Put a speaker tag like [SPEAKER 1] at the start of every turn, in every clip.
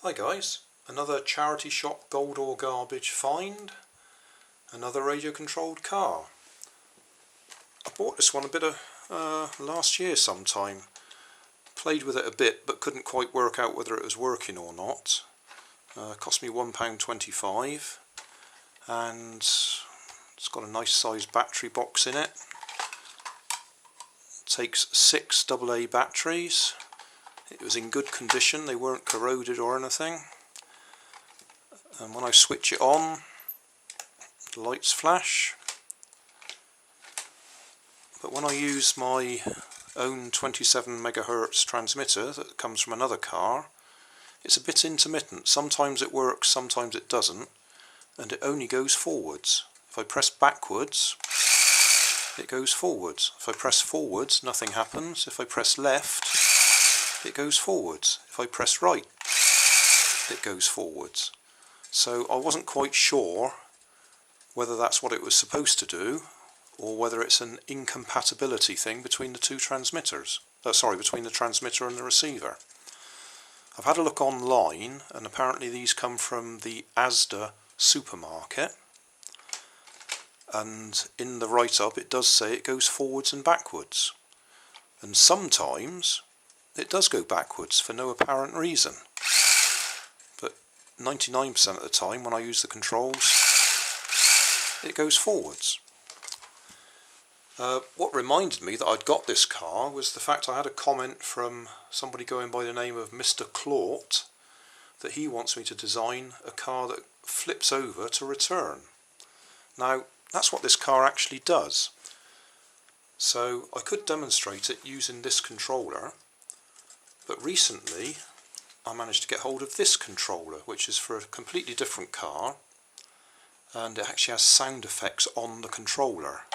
[SPEAKER 1] Hi guys, another charity shop gold or garbage find, another radio controlled car. I bought this one a bit of last year sometime, played with it a bit but couldn't quite work out whether it was working or not. Cost me £1.25 and it's got a nice sized battery box in it. Takes 6 AA batteries. It was in good condition, they weren't corroded or anything. And when I switch it on, the lights flash. But when I use my own 27 MHz transmitter that comes from another car, it's a bit intermittent. Sometimes it works, sometimes it doesn't, and it only goes forwards. If I press backwards, it goes forwards. If I press forwards, nothing happens. If I press left, it goes forwards. If I press right, it goes forwards. So I wasn't quite sure whether that's what it was supposed to do or whether it's an incompatibility thing between the two transmitters. Between the transmitter and the receiver. I've had a look online and apparently these come from the ASDA supermarket, and in the write-up it does say it goes forwards and backwards, and sometimes it does go backwards for no apparent reason, but 99% of the time when I use the controls it goes forwards. What reminded me that I'd got this car was the fact I had a comment from somebody going by the name of Mr. Claught that he wants me to design a car that flips over to return. Now that's what this car actually does, so I could demonstrate it using this controller. But recently I managed to get hold of this controller, which is for a completely different car, and it actually has sound effects on the controller.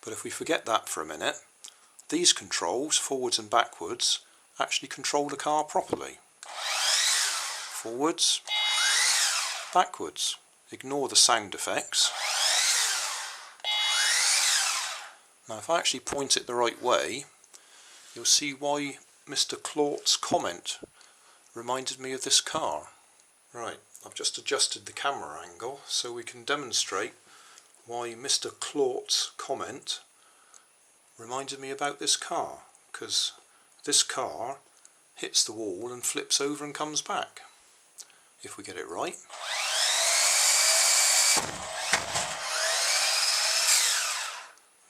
[SPEAKER 1] But if we forget that for a minute, these controls, forwards and backwards, actually control the car properly. Forwards, backwards. Ignore the sound effects. Now if I actually point it the right way, you'll see why Mr. Claught's comment reminded me of this car. Right, I've just adjusted the camera angle so we can demonstrate why Mr. Claught's comment reminded me about this car, because this car hits the wall and flips over and comes back, if we get it right.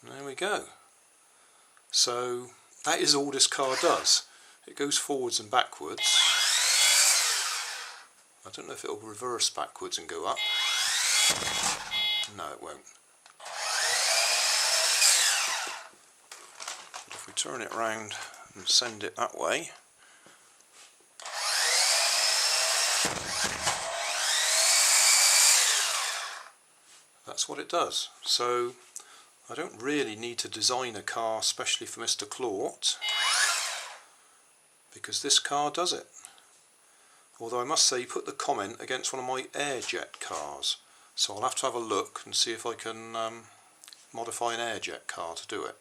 [SPEAKER 1] There we go. So that is all this car does. It goes forwards and backwards. I don't know if it'll reverse backwards and go up. No, it won't. But if we turn it round and send it that way, that's what it does. So I don't really need to design a car specially for Mr. Claught, because this car does it. Although I must say he put the comment against one of my Airjet cars, so I'll have to have a look and see if I can modify an Airjet car to do it.